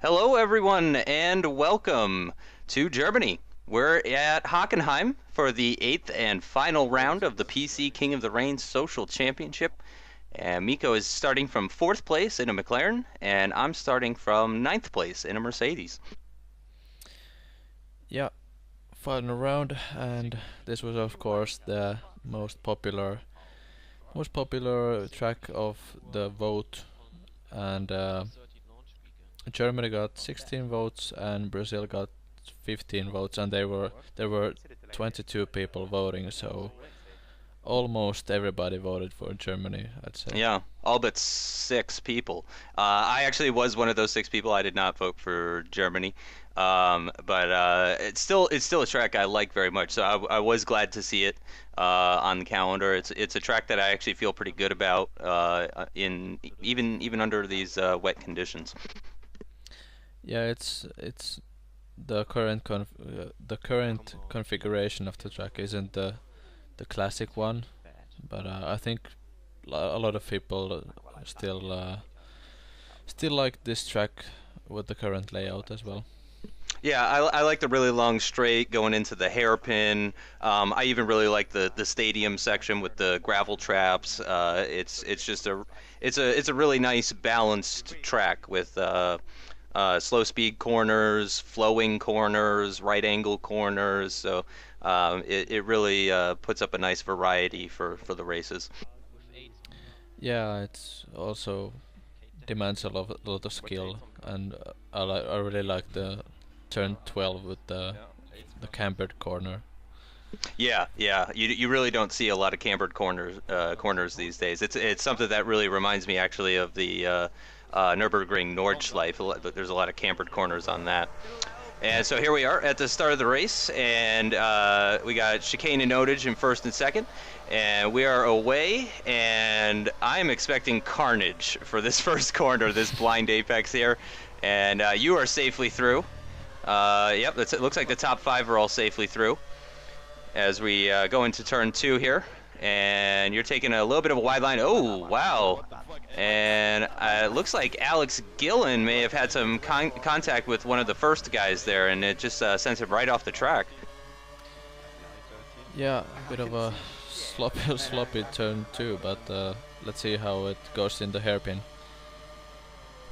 Hello, everyone, and welcome to Germany. We're at Hockenheim for the eighth and final round of the PC King of the Rain Social Championship. And Miko is starting from fourth place in a McLaren, and I'm starting from ninth place in a Mercedes. Yeah, final round, and this was of course the most popular track of the vote, and Germany got 16 votes and Brazil got 15 votes, and there were 22 people voting, so almost everybody voted for Germany, I'd say. Yeah, all but six people. I actually was one of those six people. I did not vote for Germany, but it's still a track I like very much. So I was glad to see it on the calendar. It's a track that I actually feel pretty good about in even under these wet conditions. Yeah, it's the current configuration of the track isn't the classic one, but I think a lot of people still like this track with the current layout as well. Yeah, I like the really long straight going into the hairpin. I even really like the stadium section with the gravel traps. It's just a really nice balanced track with slow speed corners, flowing corners, right angle corners. So it really puts up a nice variety for the races. Yeah, it's also demands a lot of skill, and I really like the turn 12 with the cambered corner. Yeah, yeah. You really don't see a lot of cambered corners these days. It's something that really reminds me actually of the Nürburgring Nordschleife. There's a lot of cambered corners on that. And so here we are at the start of the race, and we got Chicane and Otage in first and second, and we are away, and I'm expecting carnage for this first corner, this blind apex here, and you are safely through. Yep, it looks like the top five are all safely through as we go into turn two here. And you're taking a little bit of a wide line. Oh, wow. And it looks like Alex Gillen may have had some contact with one of the first guys there, and it just sent him right off the track. Yeah, a bit of a sloppy turn too, but let's see how it goes in the hairpin.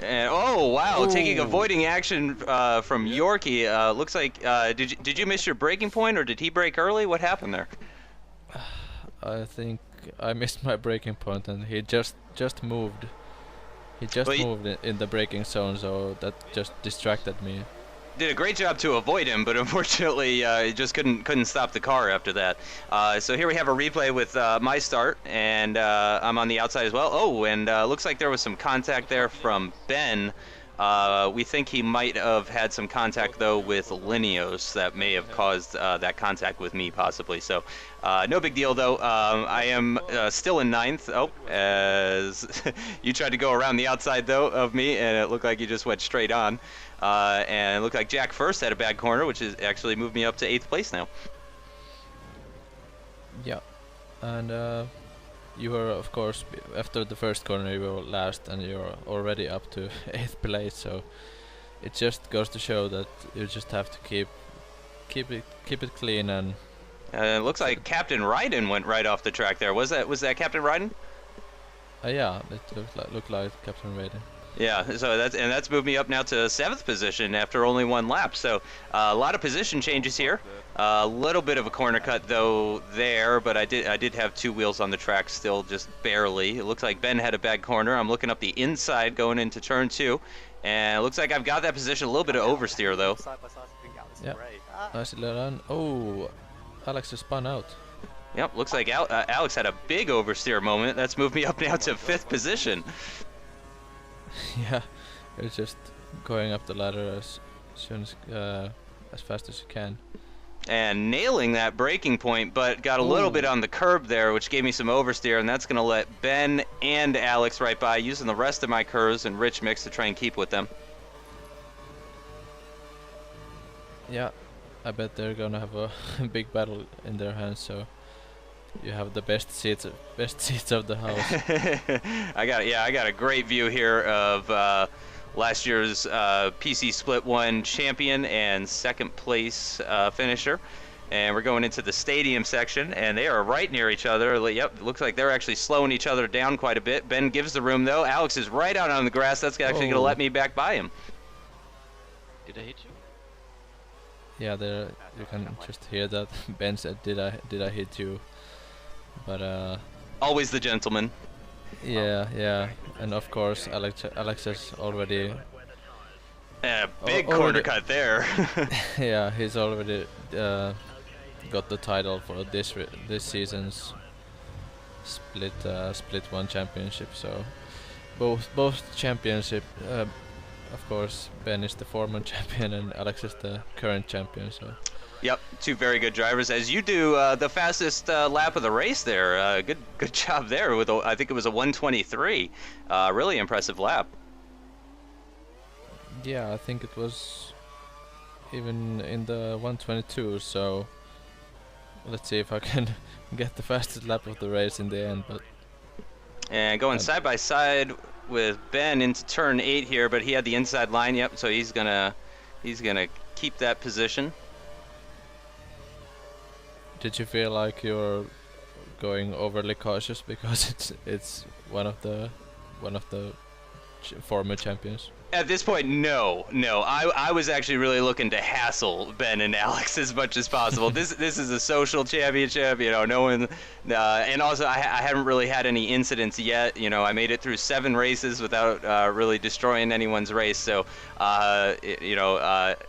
And oh wow, taking Oh, avoiding action from Yorkie. Looks like did you miss your braking point or did he brake early? What happened there? I think I missed my braking point, and he just moved. He just Well, you moved in the braking zone, so that just distracted me. did a great job to avoid him, but unfortunately, he just couldn't stop the car after that. So here we have a replay with my start, and I'm on the outside as well. Oh, and looks like there was some contact there from Ben. We think he might have had some contact though with Linios that may have caused that contact with me possibly. So no big deal though. I am still in ninth. Oh, as you tried to go around the outside though of me, and it looked like you just went straight on. And it looked like Jack first had a bad corner, which is actually moved me up to eighth place now. Yeah, and you were, of course, after the first corner, you were last, and you're already up to eighth place. So it just goes to show that you just have to keep it clean, and It looks like Captain Ryden went right off the track there. Was that Captain Ryden? yeah, it looked like Captain Raiden. Yeah, so that's moved me up now to seventh position after only one lap. So a lot of position changes here. A little bit of a corner cut though there, but I did have two wheels on the track still, just barely. It looks like Ben had a bad corner. I'm looking up the inside going into turn two, and it looks like I've got that position. A little bit of oversteer though. Yeah, nicely done. Oh, Alex just spun out. Yep, looks like Alex had a big oversteer moment. That's moved me up now to fifth position. Yeah, you're just going up the ladder soon as fast as you can. And nailing that braking point, but got a little bit Ooh. on the curb there, which gave me some oversteer, and that's going to let Ben and Alex right by, using the rest of my curves and rich mix to try and keep with them. Yeah, I bet they're gonna have a big battle in their hands. So you have the best seats of the house. I got a great view here of last year's PC Split 1 champion and second place finisher. And we're going into the stadium section, and they are right near each other. Yep, looks like they're actually slowing each other down quite a bit. Ben gives the room, though. Alex is right out on the grass. That's actually going to let me back by him. Did I hit you? Yeah, there you can just hear that. Ben said, "Did I hit you?" But always the gentleman. Yeah, and of course Alex has already. Big corner cut there. Yeah, he's already got the title for this season's split 1 championship. So both championship. Of course, Ben is the former champion and Alex is the current champion. So. Yep, two very good drivers. As you do the fastest lap of the race there. Good job there with I think it was a 1:23. Really impressive lap. Yeah, I think it was even in the 1:22. So let's see if I can get the fastest lap of the race in the end. But and going side by side with Ben into turn 8 here, but he had the inside line. Yep, so he's gonna keep that position. Did you feel like you're going overly cautious because it's one of the former champions? At this point, no. I was actually really looking to hassle Ben and Alex as much as possible. This is a social championship, you know. No one, and also I haven't really had any incidents yet. You know, I made it through 7 races without really destroying anyone's race. So,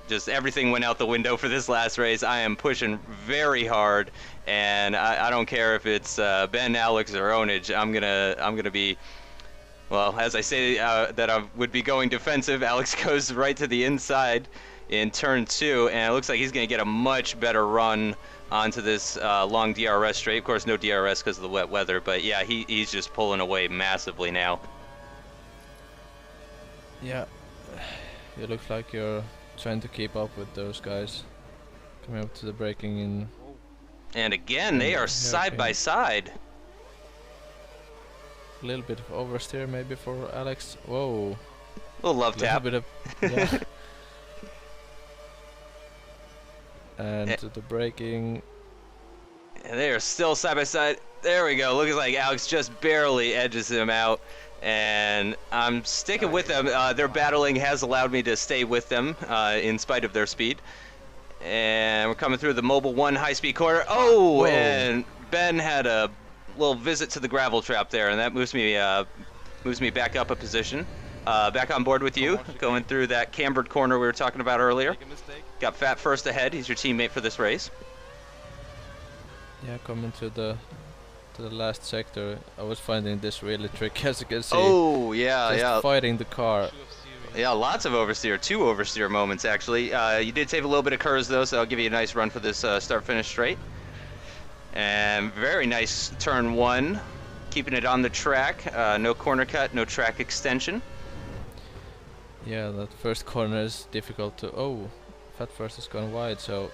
just everything went out the window for this last race. I am pushing very hard, and I don't care if it's Ben, Alex, or Onage. I'm gonna be. Well, as I say that I would be going defensive, Alex goes right to the inside in turn 2, and it looks like he's going to get a much better run onto this long DRS straight. Of course, no DRS because of the wet weather, but yeah, he's just pulling away massively now. Yeah, it looks like you're trying to keep up with those guys coming up to the braking in. And again, they are side by side. A little bit of oversteer maybe for Alex. Whoa. A little love tap. Bit of, yeah. And to the braking. And they are still side by side. There we go. Looks like Alex just barely edges him out. And I'm sticking with them. Their battling has allowed me to stay with them in spite of their speed. And we're coming through the Mobile 1 high-speed corner. Oh, whoa. And Ben had a little visit to the gravel trap there, and that moves me back up a position. Back on board with you, going through that cambered corner we were talking about earlier. Got Fat first ahead. He's your teammate for this race. Yeah, coming to the last sector. I was finding this really tricky, as you can see. Oh yeah, just fighting the car. Yeah, lots of oversteer, 2 oversteer moments actually. You did save a little bit of curves though, so I'll give you a nice run for this start-finish straight. And very nice turn 1, keeping it on the track. No corner cut, no track extension. Yeah, that first corner is difficult to. Oh, Fat first is going wide, so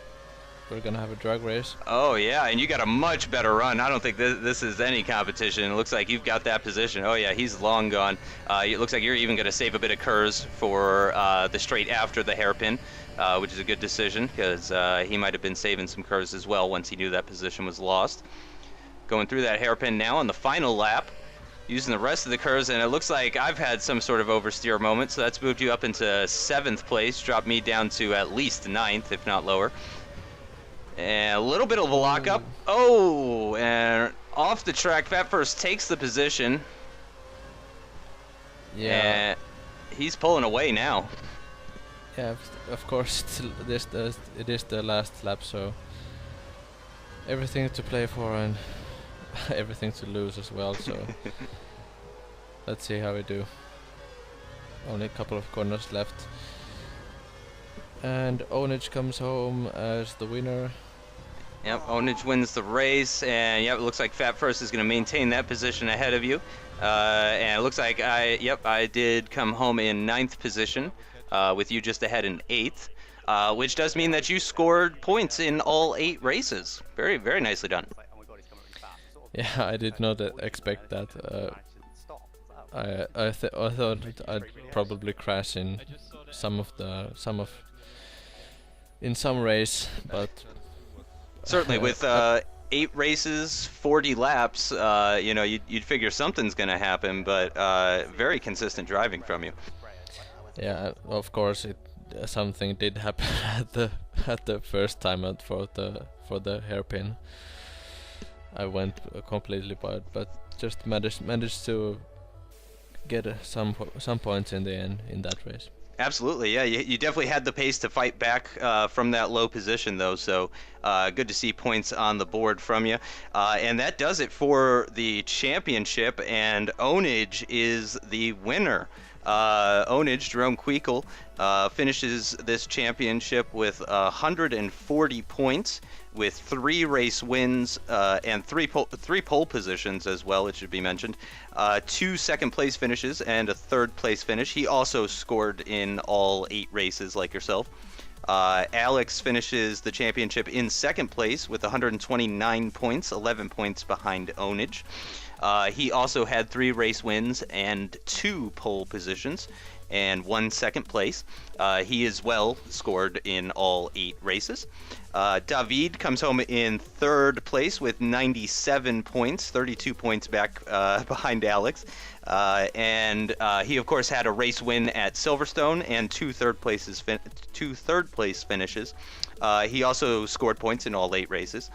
we're gonna have a drag race. Oh yeah, and you got a much better run. I don't think this is any competition. It looks like you've got that position. Oh yeah, he's long gone. It looks like you're even gonna save a bit of curves for the straight after the hairpin. Which is a good decision because he might have been saving some curves as well once he knew that position was lost. Going through that hairpin now on the final lap, using the rest of the curves, and it looks like I've had some sort of oversteer moment, so that's moved you up into 7th place, dropped me down to at least 9th, if not lower. And a little bit of a lockup. Oh, and off the track, Fat First takes the position. Yeah. And he's pulling away now. Yeah, of course, it is the last lap, so everything to play for and everything to lose as well, so let's see how we do. Only a couple of corners left. And Onage comes home as the winner. Yep, Onage wins the race, and yep, it looks like Fat First is going to maintain that position ahead of you. And it looks like I did come home in 9th position. With you just ahead in 8th, which does mean that you scored points in all 8 races. Very, very nicely done. Yeah, I did not expect that. I thought I'd probably crash in in some race, but Certainly, with I 8 races, 40 laps, you know, you'd figure something's going to happen, but very consistent driving from you. yeah, of course something did happen at the first time for the hairpin. I went completely bad, but just managed to get some points in the end in that race. Absolutely, yeah. You definitely had the pace to fight back from that low position, though. So good to see points on the board from you. And that does it for the championship. And Onage is the winner. Onage, Jerome Queekle, finishes this championship with 140 points, with 3 race wins and three pole positions as well, it should be mentioned. 2 second place finishes and a third place finish. He also scored in all 8 races like yourself. Alex finishes the championship in second place with 129 points, 11 points behind Onage. He also had 3 race wins and 2 pole positions and 1 second place. He as well scored in all 8 races. David comes home in third place with 97 points, 32 points back behind Alex. And he, of course, had a race win at Silverstone and 2 third place finishes. He also scored points in all 8 races.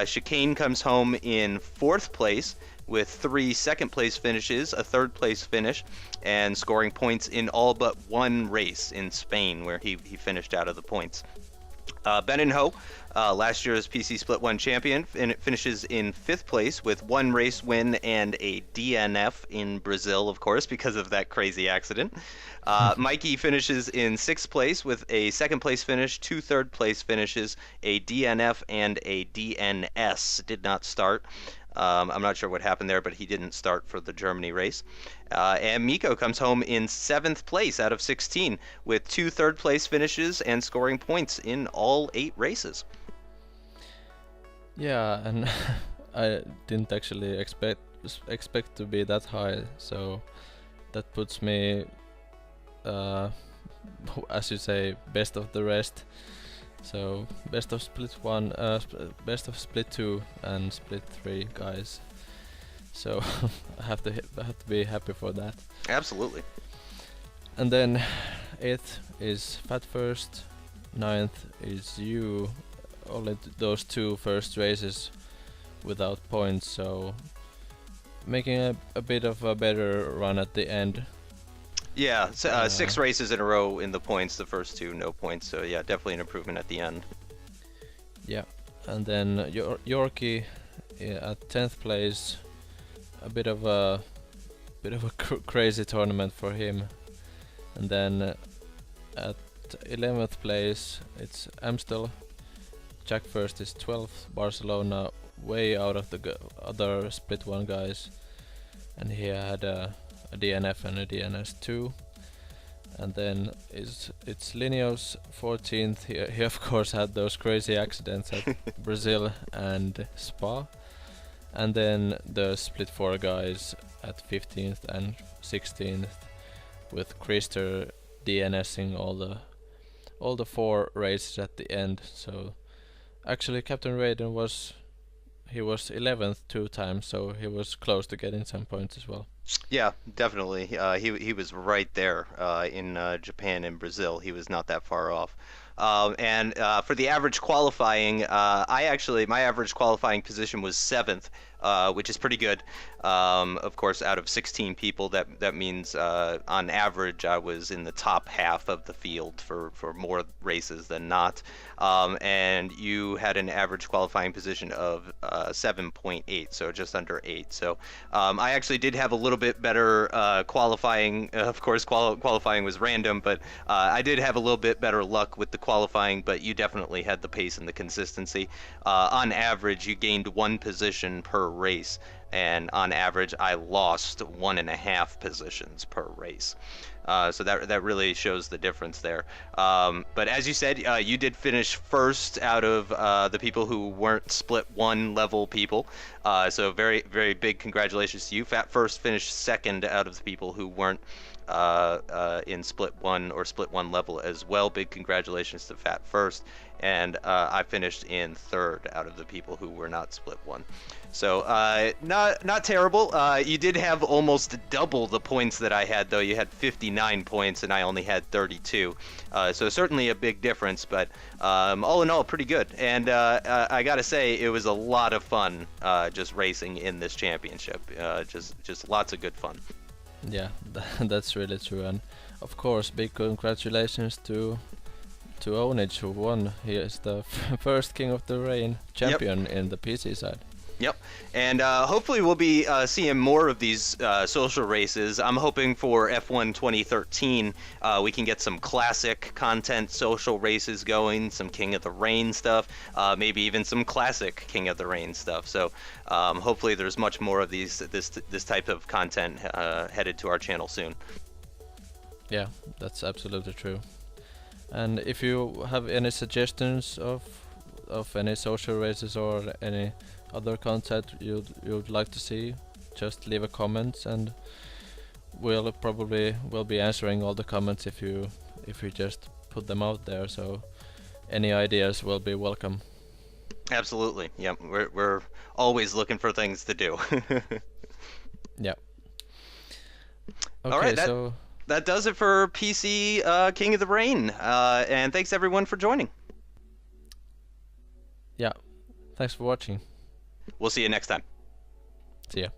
Chicane comes home in fourth place with 3 second place finishes, a third place finish, and scoring points in all but 1 race in Spain, where he finished out of the points. Ben and Ho, last year's PC Split 1 champion, finishes in 5th place with 1 race win and a DNF in Brazil, of course, because of that crazy accident. Mikey finishes in 6th place with a 2nd place finish, 2 third place finishes, a DNF and a DNS. Did not start. I'm not sure what happened there, but he didn't start for the Germany race. And Miko comes home in 7th place out of 16 with 2 third place finishes and scoring points in all 8 races. Yeah, and I didn't actually expect to be that high, so that puts me, as you say, best of the rest. So best of Split 1, best of Split 2 and Split 3 guys. So I have to be happy for that. Absolutely. And then 8th is Fat First, 9th is you. Only those 2 first races without points, so making a bit of a better run at the end. Yeah, 6 races in a row in the points, the first 2 no points, so yeah, definitely an improvement at the end. Yeah, and then Yorkie at 10th place, a bit of a crazy tournament for him. And then at 11th place it's Amstel. Jack First is 12th, Barcelona way out of the other Split 1 guys, and he had a DNF and a DNS too. And then it's Lineos 14th. He of course had those crazy accidents at Brazil and Spa. And then the Split 4 guys at 15th and 16th, with Krister DNSing all the 4 races at the end. So actually Captain Raiden was 11th 2 times, so he was close to getting some points as well. Yeah, definitely. He was right there in Japan and Brazil. He was not that far off. And for the average qualifying, my average qualifying position was 7th, which is pretty good. Of course, out of 16 people, that means on average I was in the top half of the field for more races than not. And you had an average qualifying position of 7.8, so just under 8. So I actually did have a little bit better qualifying. Of course, qualifying was random, but I did have a little bit better luck with the qualifying, but you definitely had the pace and the consistency. On average, you gained 1 position per race, and on average I lost 1.5 positions per race. So that really shows the difference there. But as you said, you did finish first out of the people who weren't split one level people. So very, very big congratulations to you. Fat First finished second out of the people who weren't in split one or split one level as well. Big congratulations to Fat First. And I finished in third out of the people who were not split one. So not terrible. You did have almost double the points that I had, though. You had 59 points, and I only had 32. So certainly a big difference, but all in all, pretty good. And I gotta say, it was a lot of fun just racing in this championship. Just lots of good fun. Yeah, that's really true. And of course, big congratulations to Onage, who won. He is the first King of the Rain champion in the PC side. Yep, and hopefully we'll be seeing more of these social races. I'm hoping for F1 2013 we can get some classic content social races going, some King of the Rain stuff, maybe even some classic King of the Rain stuff. So hopefully there's much more of this type of content headed to our channel soon. Yeah, that's absolutely true. And if you have any suggestions of any social races or any other content you'd like to see, just leave a comment, and we'll be answering all the comments if you just put them out there. So any ideas will be welcome. Absolutely. Yeah, we're always looking for things to do. Yeah. Okay, all right, that does it for PC King of the Rain. And thanks everyone for joining. Yeah. Thanks for watching. We'll see you next time. See ya.